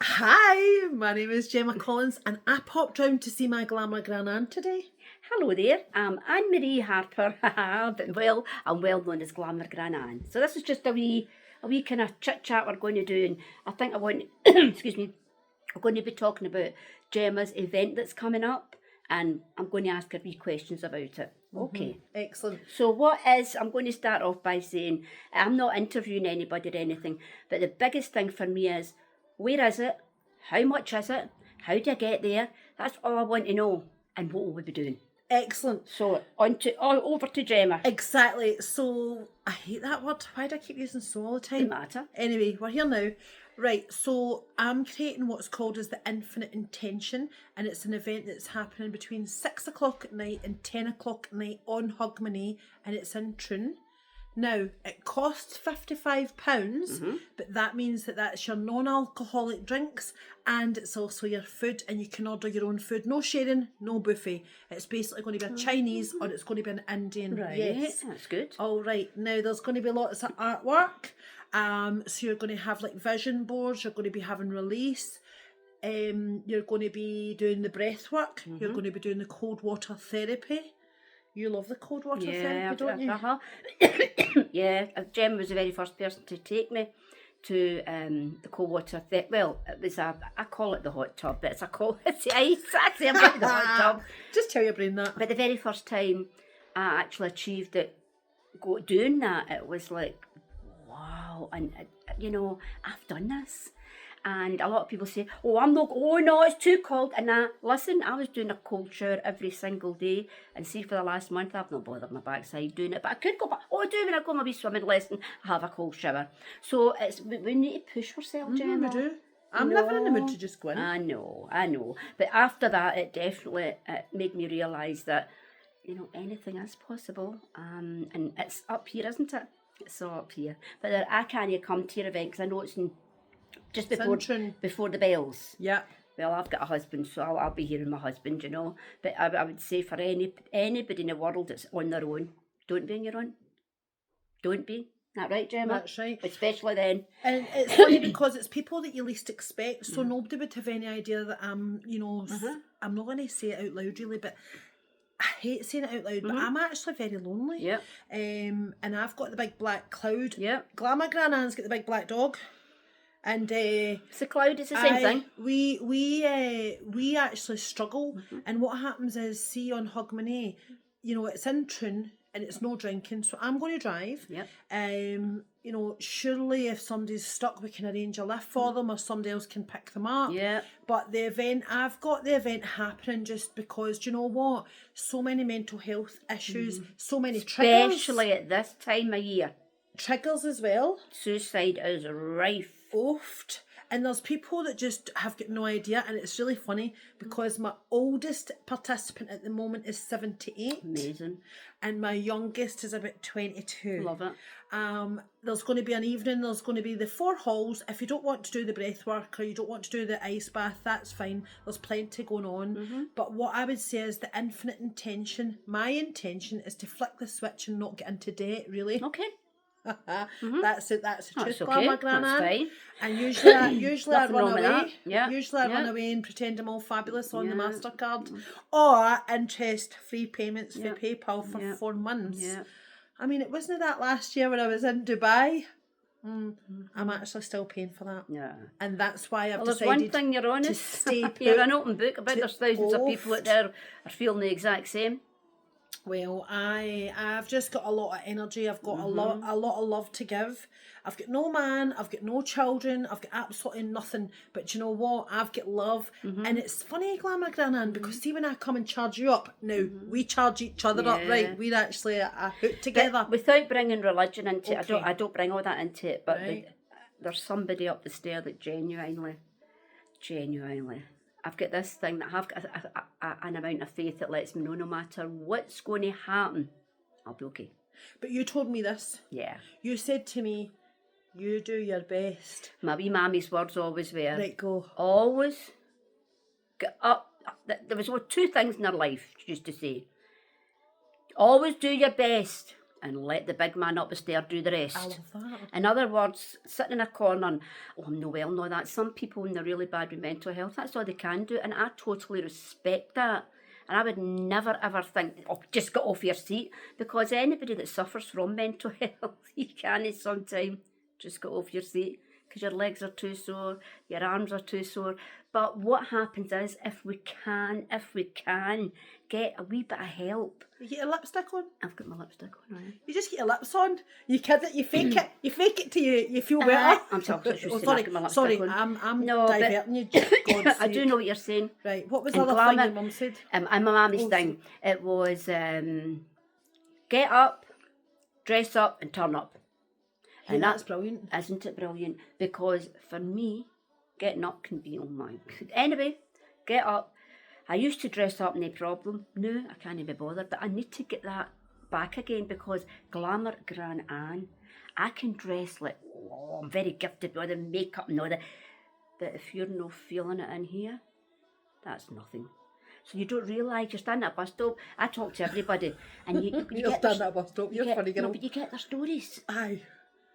Hi, my name is Gemma Collins and I popped round to see my Glamourgranann today. Hello there, I'm Anne-Marie Harper, but I'm well known as Glamourgranann. So this is just a wee kind of chit-chat we're going to do, and I think I want, excuse me, we're going to be talking about Gemma's event that's coming up, and I'm going to ask her wee questions about it. Okay. Excellent. So I'm going to start off by saying, I'm not interviewing anybody or anything, but the biggest thing for me is, where is it? How much is it? How do I get there? That's all I want to know, and what will we be doing? Excellent. So over to Gemma. Exactly. So, I hate that word. Why do I keep using so all the time? Doesn't matter. Anyway, we're here now. Right, so I'm creating what's called as the Infinite Intention, and it's an event that's happening between 6 o'clock at night and 10 o'clock at night on Hogmanay, and it's in Troon. Now, it costs £55, but that means that that's your non-alcoholic drinks and it's also your food, and you can order your own food. No sharing, no buffet. It's basically going to be a Chinese or it's going to be an Indian. Right, Yes. that's good. All right, now there's going to be lots of artwork. So you're going to have like vision boards, you're going to be having release. You're going to be doing the breath work. You're going to be doing the cold water therapy. You love the cold water therapy, don't you? Uh-huh. Yeah, Gemma was the very first person to take me to the cold water. Well, it was I call it the hot tub, but it's it's ice. Actually, I'm getting the hot tub. Just tell your brain that. But the very first time I actually achieved it, doing that, it was like, wow, and I've done this. And a lot of people say, oh no, it's too cold. And listen, I was doing a cold shower every single day. And see, for the last month, I've not bothered my backside doing it. But I could go back. Oh, I do when I go on my wee swimming lesson, I have a cold shower. So we need to push ourselves, Gemma. We do. I'm never in the mood to just go in. I know. But after that, it definitely made me realise that, anything is possible. And it's up here, isn't it? It's all up here. But I can't come to your event because I know it's just before the bells. Yeah. Well, I've got a husband, so I'll be here with my husband, But I would say for anybody in the world that's on their own, don't be on your own. Don't be. That right, Gemma? That's right. Especially then. And it's funny because it's people that you least expect, so nobody would have any idea that I'm, I'm not going to say it out loud really, but I hate saying it out loud, but I'm actually very lonely. Yeah. And I've got the big black cloud. Yeah. Glamourgranann's got the big black dog. And it's a cloud, it's the same thing. We actually struggle, and what happens is, see on Hogmanay, it's in Troon and it's no drinking, so I'm going to drive. Yep. Surely if somebody's stuck, we can arrange a lift for them, or somebody else can pick them up. Yeah. But I've got the event happening just because, do you know what? So many mental health issues, so many triggers. Especially at this time of year. Triggers as well. Suicide is rife. Oft. And there's people that just have got no idea, and it's really funny because my oldest participant at the moment is 78. Amazing. And my youngest is about 22. Love it. There's going to be an evening, there's going to be the 4 halls. If you don't want to do the breath work or you don't want to do the ice bath, that's fine. There's plenty going on. But what I would say is the infinite intention, my intention is to flick the switch and not get into debt, really. Okay. That's it. That's the truth, okay. Glamourgranann. That's fine. And usually I run away. Yeah. Usually I run away and pretend I'm all fabulous on the MasterCard, or interest-free payments for PayPal for 4 months. Yeah. I mean, it wasn't that last year when I was in Dubai. I'm actually still paying for that. Yeah. And that's why I've there's decided one thing you're honest. to stay put. You're an open book. I bet there's thousands of people out there are feeling the exact same. Well, I've just got a lot of energy. I've got a lot of love to give. I've got no man. I've got no children. I've got absolutely nothing. But you know what? I've got love. And it's funny, Glamourgranann, because see when I come and charge you up, now we charge each other up, right? We're actually a hoot together. But without bringing religion into it, Okay. I don't bring all that into it. But Right. there's somebody up the stair that genuinely. I've got this thing that I've got an amount of faith that lets me know no matter what's going to happen, I'll be okay. But you told me this. Yeah. You said to me, you do your best. My wee mammy's words always were. Right, go. Always get up. There was 2 things in her life she used to say. Always do your best and let the big man up the stair do the rest. I love that. In other words, sitting in a corner and, I'm no well, no that. Some people, when they're really bad with mental health, that's all they can do, and I totally respect that. And I would never ever think, just get off your seat, because anybody that suffers from mental health, you can sometimes just get off your seat because your legs are too sore, your arms are too sore. But what happens is, if we can get a wee bit of help. You get your lipstick on? I've got my lipstick on, right? You just get your lips on. You kid it, you fake it. You fake it till you feel better. I'm sorry, sorry, I'm No, diverting you. God's I do sake. know what you're saying. Right, what was And the other thing your mum said? And my mummy's thing, it was get up, dress up and turn up. And that's brilliant. Isn't it brilliant? Because for me, getting up can be, oh my God. Anyway, get up. I used to dress up, no problem. No, I can't be bothered. But I need to get that back again, because Glamourgranann, I can dress like, I'm very gifted with the makeup and all that. But if you're not feeling it in here, that's nothing. So you don't realise you're standing at a bus stop. I talk to everybody, and you You're standing at a bus stop. You're funny, girl. No, but you get their stories. Aye.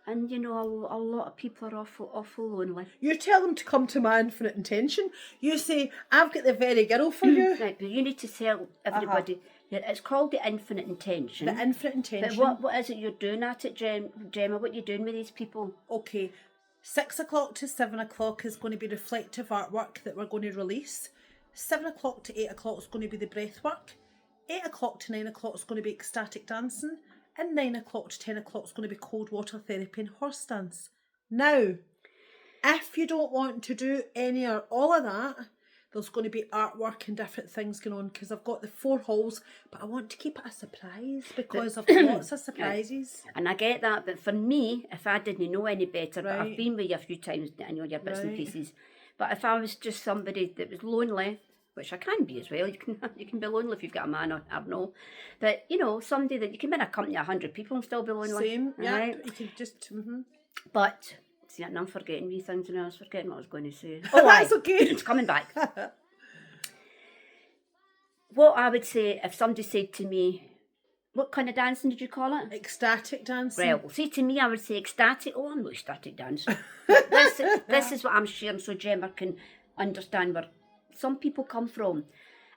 And you know, a lot of people are awful lonely. You tell them to come to my infinite intention. You say, I've got the very girl for you. Right, but you need to tell everybody. It's called the infinite intention. The infinite intention. But what is it you're doing at it, Gemma? What are you doing with these people? Okay, 6 o'clock to 7 o'clock is going to be reflective artwork that we're going to release. 7 o'clock to 8 o'clock is going to be the breath work. 8 o'clock to 9 o'clock is going to be ecstatic dancing. And 9 o'clock to 10 o'clock is going to be cold water therapy and horse dance. Now, if you don't want to do any or all of that, there's going to be artwork and different things going on, because I've got the 4 halls, but I want to keep it a surprise, because I've got lots of surprises. And I get that, but for me, if I didn't know any better, but Right. I've been with you a few times, I know your bits and Right. pieces, but if I was just somebody that was lonely, which I can be as well, you can be lonely if you've got a man, I don't know, but you know, somebody that you can be in a company of 100 people and still be lonely. Same, yeah. Right? You can just... But, see, and I'm forgetting wee things, and I was forgetting what I was going to say. Oh, that's aye. okay. It's coming back. What I would say, if somebody said to me, what kind of dancing did you call it? Ecstatic dancing. Well, see, to me, I would say ecstatic. Oh, I'm not ecstatic dancing. this is what I'm sharing, so Gemma can understand where some people come from.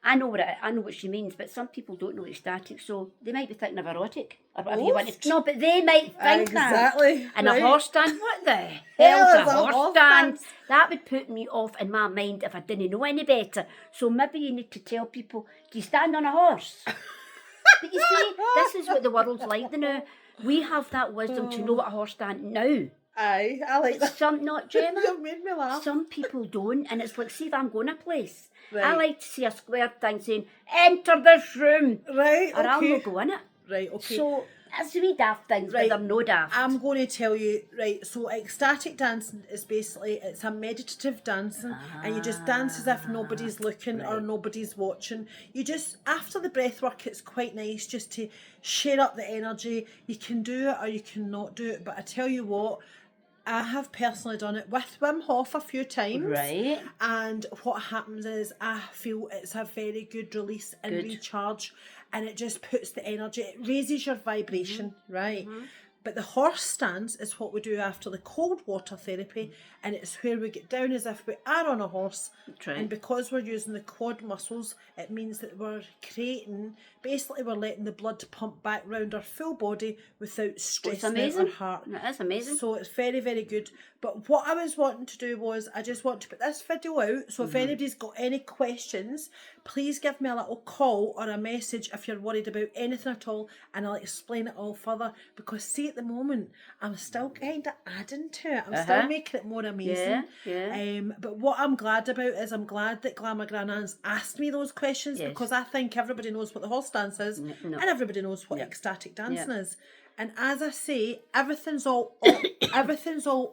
I know what she means, but some people don't know ecstatic, so they might be thinking of erotic or whatever you want to. No, but they might think exactly. that. And right. a horse dance, what the Hell hell's is a horse dance? That would put me off in my mind if I didn't know any better. So maybe you need to tell people, do you stand on a horse? But you see, this is what the world's like now. We have that wisdom to know what a horse dance now. Aye, I like that. Some, not Gemma. You've made me laugh. Some people don't, and it's like, see if I'm going a place. Right. I like to see a square thing saying, enter this room. Right, Or I'll okay. not go in it. Right, okay. So, that's wee daft things, Right. but they're no daft. I'm going to tell you, right, so ecstatic dancing is basically, it's a meditative dancing, and you just dance as if nobody's looking or nobody's watching. You just, after the breath work, it's quite nice just to share up the energy. You can do it or you can not do it, but I tell you what, I have personally done it with Wim Hof a few times. Right. And what happens is I feel it's a very good release and recharge, and it just puts the energy, it raises your vibration, right? But the horse stance is what we do after the cold water therapy, and it's where we get down as if we are on a horse. Right. And because we're using the quad muscles, it means that we're creating, basically we're letting the blood pump back round our full body without stressing out our heart. That's amazing. So it's very, very good. But what I was wanting to do was, I just want to put this video out, so if anybody's got any questions, please give me a little call or a message if you're worried about anything at all, and I'll explain it all further, because see, at the moment I'm still kind of adding to it. I'm still making it more amazing. But what I'm glad about is I'm glad that Glamourgranann's asked me those questions, because I think everybody knows what the horse dance is, and everybody knows what ecstatic dancing is. And as I say, everything's all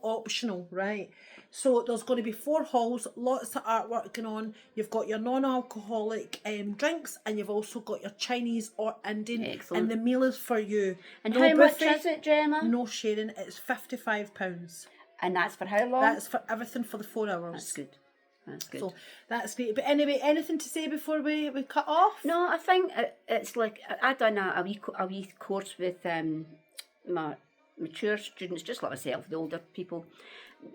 optional, right? So there's going to be 4 halls, lots of artwork going on. You've got your non-alcoholic drinks, and you've also got your Chinese or Indian. Excellent. And the meal is for you. And No how much buffet, is it, Gemma? no sharing. It's £55. And that's for how long? That's for everything for the 4 hours. That's good. That's good. So that's great. But anyway, anything to say before we cut off? No, I think it's like I done a wee course with my mature students, just like myself, the older people,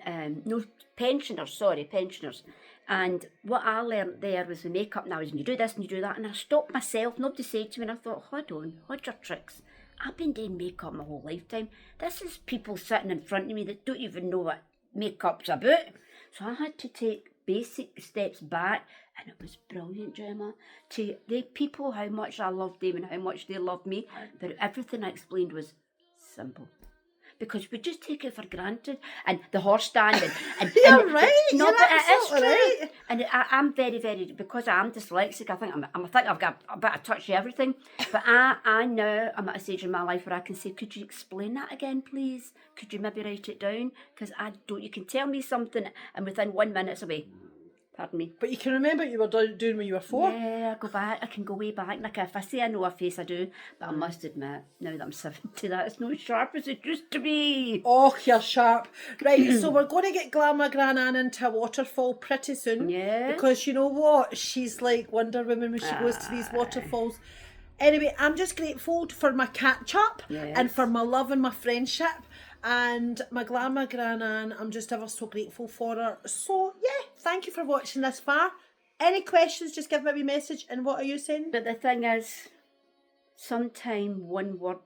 no pensioners. And what I learnt there was the makeup. Now, when you do this and you do that, and I stopped myself. Nobody said to me, and I thought, hold on, what's your tricks? I've been doing makeup my whole lifetime. This is people sitting in front of me that don't even know what makeup's about. So I had to take basic steps back, and it was brilliant, Gemma, to the people how much I loved them and how much they loved me, but everything I explained was simple. Because we just take it for granted, and the horse stand and You're right. No, You're but it is true. right. And I'm very, very, because I'm dyslexic. I think I've got a bit of touch of everything. But I now I'm at a stage in my life where I can say, could you explain that again, please? Could you maybe write it down? Because I don't. You can tell me something, and within 1 minute it's away. Pardon me. But you can remember what you were doing when you were 4. Yeah, I go back. I can go way back. Like if I say I know a face, I do. But I must admit, now that I'm 70, that it's not as sharp as it used to be. Oh, you're sharp. Right, so we're going to get Glamourgranann into a waterfall pretty soon. Yeah. Because you know what? She's like Wonder Woman when she goes to these waterfalls. Anyway, I'm just grateful for my catch up and for my love and my friendship. And my Glamourgranann, I'm just ever so grateful for her. So, yeah, thank you for watching this far. Any questions, just give me a wee message. And what are you saying? But the thing is, sometime one word,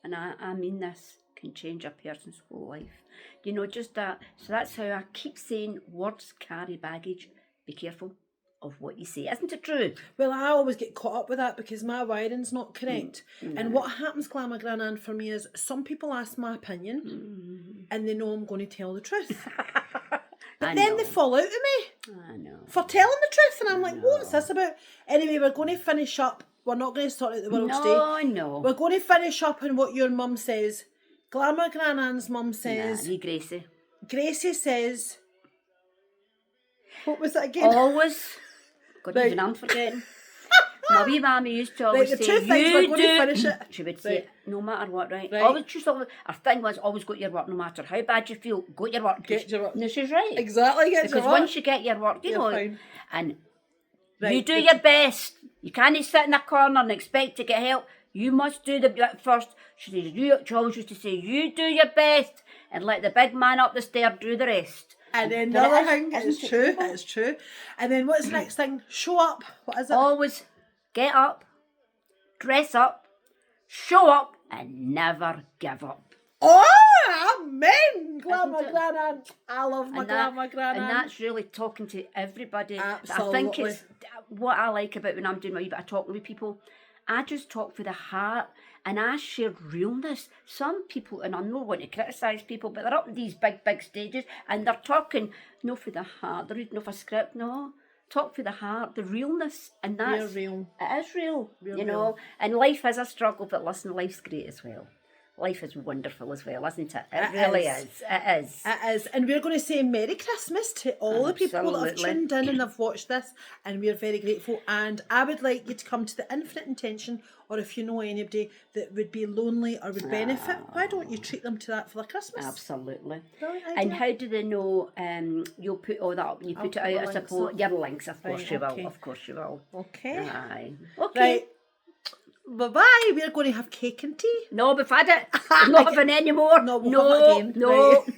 and I mean this, can change a person's whole life. You know, just that. So that's how I keep saying words carry baggage. Be careful of what you say. Isn't it true? Well, I always get caught up with that because my wiring's not correct. And what happens, Glamourgranann, for me is some people ask my opinion and they know I'm going to tell the truth. But then they fall out of me I know. for telling the truth. And I'm like, what's this about? Anyway, we're going to finish up. We're not going to sort out the world today. No. We're going to finish up on what your mum says. Glamourgranann's mum says... Nah, Gracie. Gracie says... What was it again? Always... God, even I'm forgetting. My wee mammy used to always the say, two things, we're going to finish it. She would say, no matter what, right? Right. Always, her thing was, always go to your work, no matter how bad you feel, go to your work. Get your work. No, she's right. Exactly, get Because your work. once you get your work, you You're know, fine. and Right. you do your best. You can't sit in a corner and expect to get help. You must do the bit first. She always used to say, you do your best and let the big man up the stair do the rest. And then But another thing, isn't it's it true, people? it's true. And then what's the next thing? Show up. What is it? Always get up, dress up, show up, and never give up. Oh, amen, Glamourgranann. I love my Glamourgranann. And that's really talking to everybody. Absolutely. I think it's what I like about when I'm doing my wee bit of talking with people. I just talk for the heart and I share realness. Some people, and I'm not wanting to criticise people, but they're up in these big, big stages and they're talking, no for the heart, they're reading off a script, no. Talk for the heart, the realness, and that's... real. It is real, Real, you know. And life is a struggle, but listen, life's great as well. Life is wonderful as well, isn't it? It really is. It is. It is. And we're going to say Merry Christmas to all the people that have Absolutely. tuned in and have watched this. And we're very grateful. And I would like you to come to the Infinite Intention, or if you know anybody that would be lonely or would benefit, why don't you treat them to that for their Christmas? Absolutely. Brilliant idea. And how do they know you'll put all that up and you put it out, I suppose? Your links, of course Right, you will. okay. Of course you will. Okay. Aye. Okay. Right. Bye-bye. We're going to have cake and tea. No, we've had it. I'm not having any more. No, we'll have it again. No. Right.